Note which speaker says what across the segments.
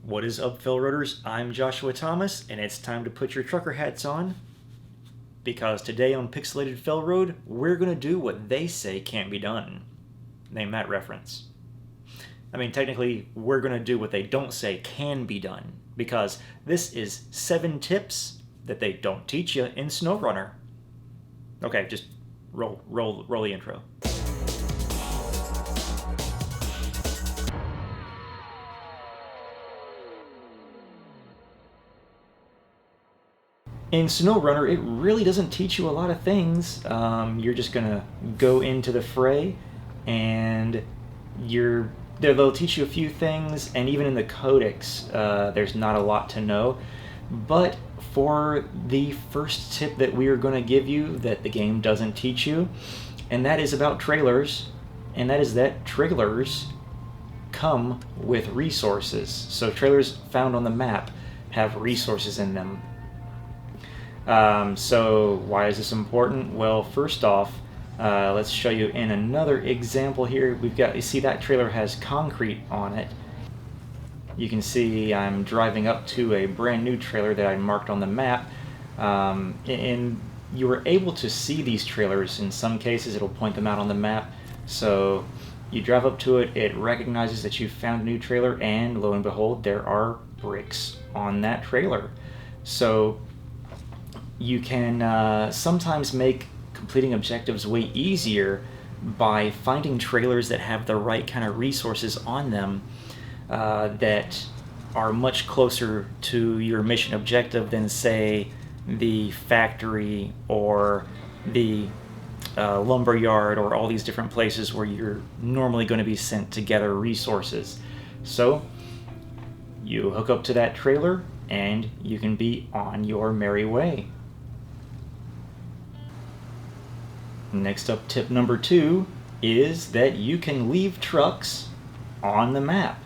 Speaker 1: What is up, fellow roaders? I'm Joshua Thomas, and it's time to put your trucker hats on, because today on Pixelated Fell Road, we're going to do what they say can't be done. Name that reference. I mean, technically, we're going to do what they don't say can be done, because this is 7 tips that they don't teach you in Snowrunner. Okay, just roll the intro. In Snowrunner, it really doesn't teach you a lot of things. You're just gonna go into the fray, and they'll teach you a few things. And even in the codex, there's not a lot to know. But for the first tip that we are going to give you that the game doesn't teach you, and that is about trailers, and that is that trailers come with resources. So trailers found on the map have resources in them. So why is this important? Well, first off, let's show you in another example here. You see that trailer has concrete on it. You can see I'm driving up to a brand new trailer that I marked on the map. And you were able to see these trailers. In some cases, it'll point them out on the map. So you drive up to it, it recognizes that you found a new trailer, and lo and behold, there are bricks on that trailer. So you can sometimes make completing objectives way easier by finding trailers that have the right kind of resources on them that are much closer to your mission objective than, say, the factory or the lumber yard or all these different places where you're normally going to be sent to gather resources. So you hook up to that trailer and you can be on your merry way. Next up, tip number 2 is that you can leave trucks on the map.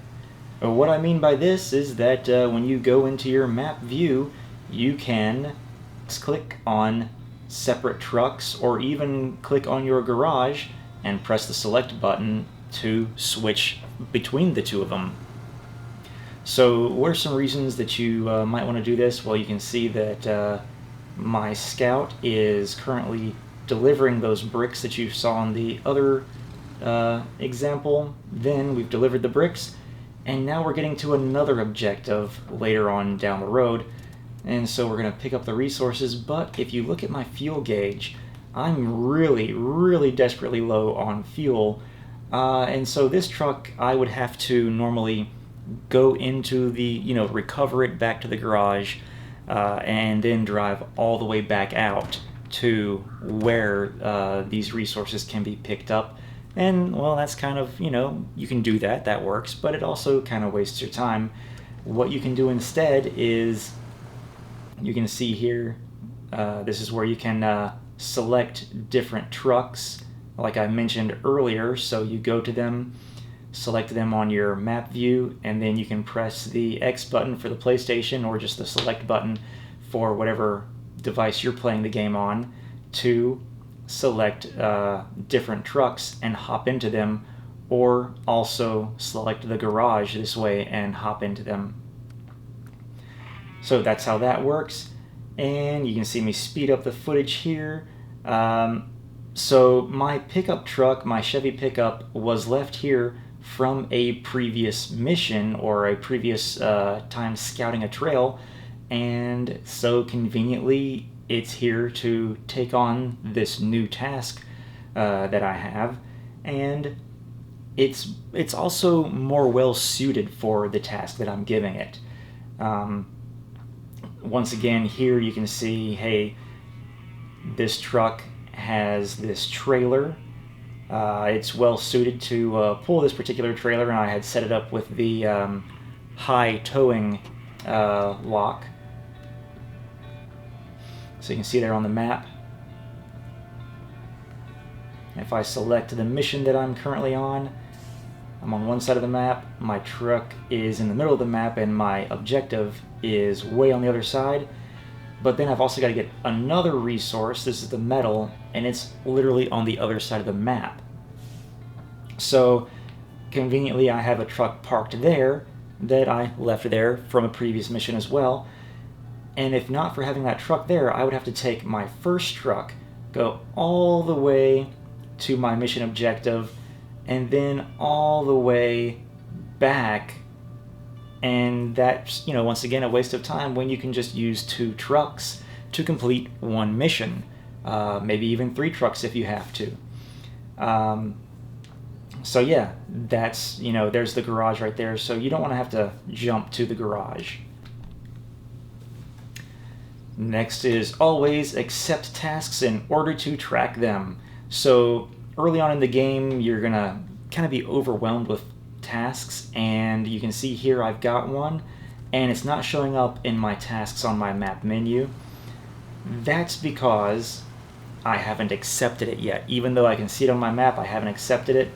Speaker 1: What I mean by this is that when you go into your map view, you can click on separate trucks or even click on your garage and press the select button to switch between the two of them. So what are some reasons that you might want to do this? Well, you can see that my scout is currently delivering those bricks that you saw in the other example. Then we've delivered the bricks, and now we're getting to another objective later on down the road, and so we're going to pick up the resources. But if you look at my fuel gauge, I'm really desperately low on fuel, and so this truck I would have to normally go into the, recover it back to the garage, and then drive all the way back out to where these resources can be picked up. And, well, that's kind of, you can do that works, but it also kind of wastes your time. What you can do instead is, you can see here, this is where you can select different trucks, like I mentioned earlier. So you go to them, select them on your map view, and then you can press the X button for the PlayStation or just the select button for whatever device you're playing the game on to select different trucks and hop into them, or also select the garage this way and hop into them. So that's how that works, and you can see me speed up the footage here. So my pickup truck, my Chevy pickup, was left here from a previous mission or a previous time scouting a trail, and so conveniently it's here to take on this new task that I have, and it's also more well suited for the task that I'm giving it. Once again, here you can see, hey, this truck has this trailer. It's well suited to pull this particular trailer, and I had set it up with the high towing lock. So you can see there on the map. If I select the mission that I'm currently on, I'm on one side of the map, my truck is in the middle of the map, and my objective is way on the other side. But then I've also got to get another resource. This is the metal, and it's literally on the other side of the map. So conveniently I have a truck parked there, that I left there from a previous mission as well. And if not for having that truck there, I would have to take my first truck, go all the way to my mission objective, and then all the way back. And that's, once again, a waste of time when you can just use 2 trucks to complete one mission. Maybe even 3 trucks if you have to. So yeah, that's, there's the garage right there. So you don't want to have to jump to the garage. Next is always accept tasks in order to track them. So early on in the game, you're going to kind of be overwhelmed with tasks, and you can see here I've got one, and it's not showing up in my tasks on my map menu. That's because I haven't accepted it yet. Even though I can see it on my map, I haven't accepted it,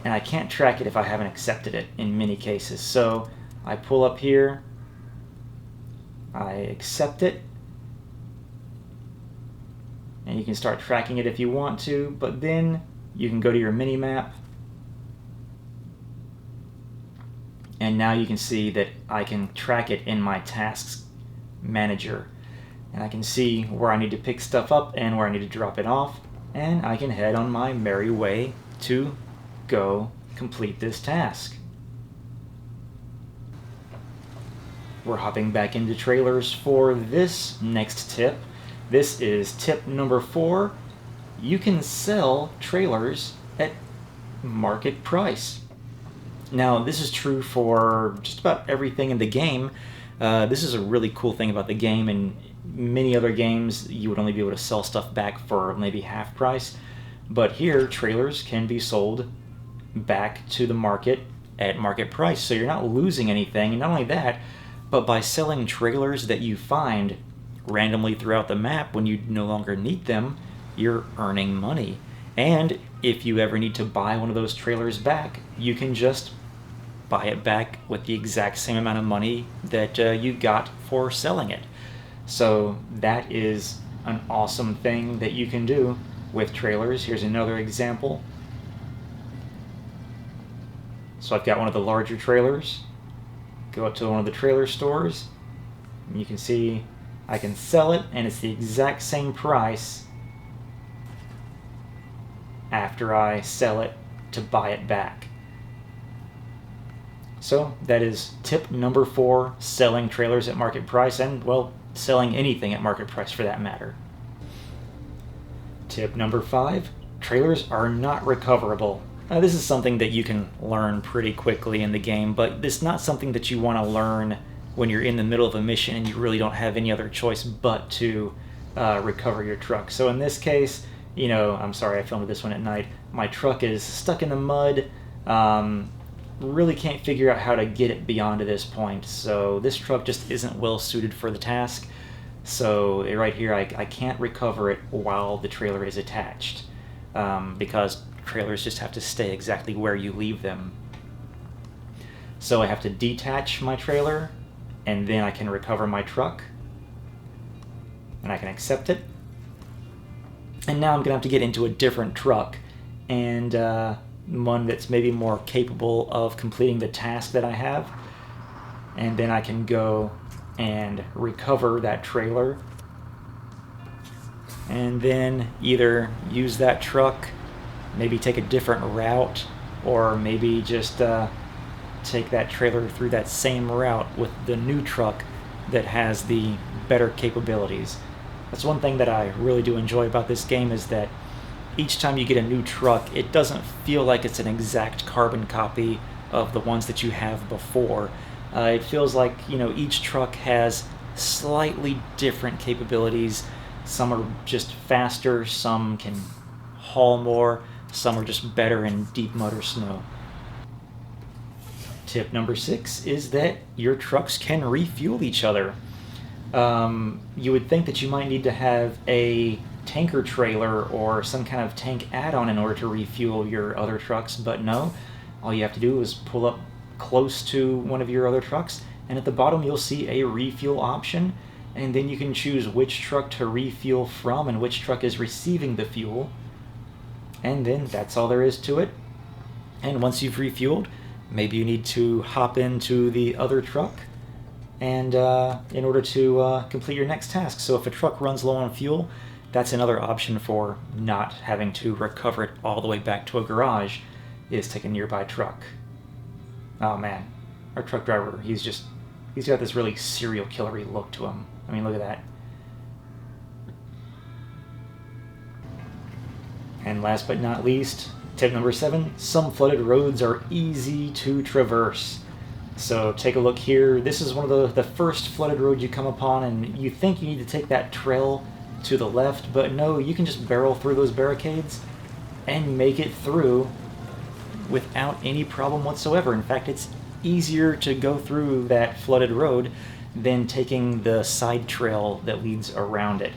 Speaker 1: and I can't track it if I haven't accepted it in many cases. So I pull up here, I accept it, and you can start tracking it if you want to, but then you can go to your mini map, and now you can see that I can track it in my tasks manager, and I can see where I need to pick stuff up and where I need to drop it off, and I can head on my merry way to go complete this task. We're hopping back into trailers for this next tip. This is tip number 4. You can sell trailers at market price. Now, this is true for just about everything in the game. This is a really cool thing about the game. In many other games, you would only be able to sell stuff back for maybe half price. But here, trailers can be sold back to the market at market price. So you're not losing anything. And not only that, but by selling trailers that you find randomly throughout the map when you no longer need them, you're earning money. And if you ever need to buy one of those trailers back, you can just buy it back with the exact same amount of money that you got for selling it. So that is an awesome thing that you can do with trailers. Here's another example. So I've got one of the larger trailers. Go up to one of the trailer stores, and you can see I can sell it, and it's the exact same price after I sell it to buy it back. So that is tip number 4, selling trailers at market price, and, well, selling anything at market price for that matter. Tip number 5, trailers are not recoverable. Now, this is something that you can learn pretty quickly in the game, but it's not something that you want to learn when you're in the middle of a mission and you really don't have any other choice but to recover your truck. So in this case, I'm sorry I filmed this one at night. My truck is stuck in the mud. Really can't figure out how to get it beyond to this point. So this truck just isn't well suited for the task. So right here, I can't recover it while the trailer is attached because trailers just have to stay exactly where you leave them. So I have to detach my trailer, and then I can recover my truck, and I can accept it. And now I'm going to have to get into a different truck, and one that's maybe more capable of completing the task that I have. And then I can go and recover that trailer, and then either use that truck, maybe take a different route, or maybe just take that trailer through that same route with the new truck that has the better capabilities. That's one thing that I really do enjoy about this game, is that each time you get a new truck, it doesn't feel like it's an exact carbon copy of the ones that you have before. It feels like, each truck has slightly different capabilities. Some are just faster, some can haul more, some are just better in deep mud or snow. Tip number 6 is that your trucks can refuel each other. You would think that you might need to have a tanker trailer or some kind of tank add-on in order to refuel your other trucks, but no. All you have to do is pull up close to one of your other trucks, and at the bottom you'll see a refuel option, and then you can choose which truck to refuel from and which truck is receiving the fuel. And then that's all there is to it. And once you've refueled, maybe you need to hop into the other truck and in order to complete your next task. So if a truck runs low on fuel, that's another option for not having to recover it all the way back to a garage, is take a nearby truck. Oh man, our truck driver, he's got this really serial killer-y look to him. I mean, look at that. And last but not least, tip number 7, some flooded roads are easy to traverse. So take a look here. This is one of the first flooded road you come upon, and you think you need to take that trail to the left, but no, you can just barrel through those barricades and make it through without any problem whatsoever. In fact, it's easier to go through that flooded road than taking the side trail that leads around it.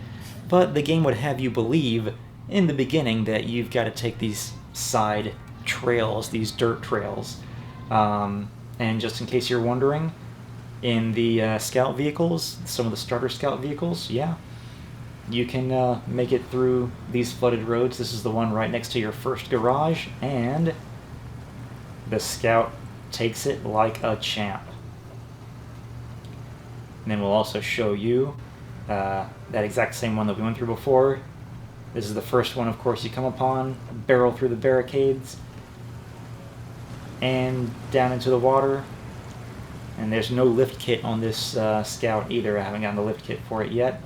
Speaker 1: But the game would have you believe in the beginning that you've got to take these side trails, these dirt trails. And just in case you're wondering, in the scout vehicles, some of the starter scout vehicles, yeah, you can make it through these flooded roads. This is the one right next to your first garage, and the scout takes it like a champ. And then we'll also show you that exact same one that we went through before. This is the first one, of course, you come upon, barrel through the barricades, and down into the water. And there's no lift kit on this Scout either. I haven't gotten the lift kit for it yet.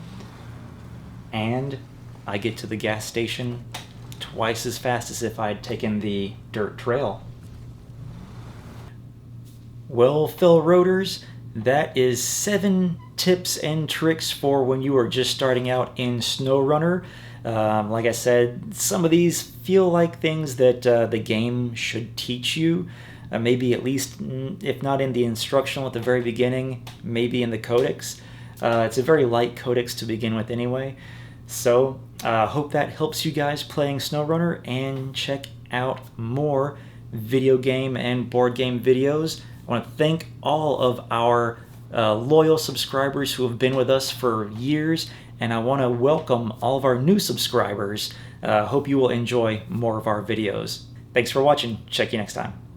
Speaker 1: And I get to the gas station twice as fast as if I'd taken the dirt trail. Well, fellow roaders, that is 7 tips and tricks for when you are just starting out in Snowrunner. Like I said, some of these feel like things that the game should teach you. Maybe at least, if not in the instructional at the very beginning, maybe in the codex. It's a very light codex to begin with anyway. So, hope that helps you guys playing Snowrunner, and check out more video game and board game videos. I want to thank all of our loyal subscribers who have been with us for years, and I want to welcome all of our new subscribers. Hope you will enjoy more of our videos. Thanks for watching. Check you next time.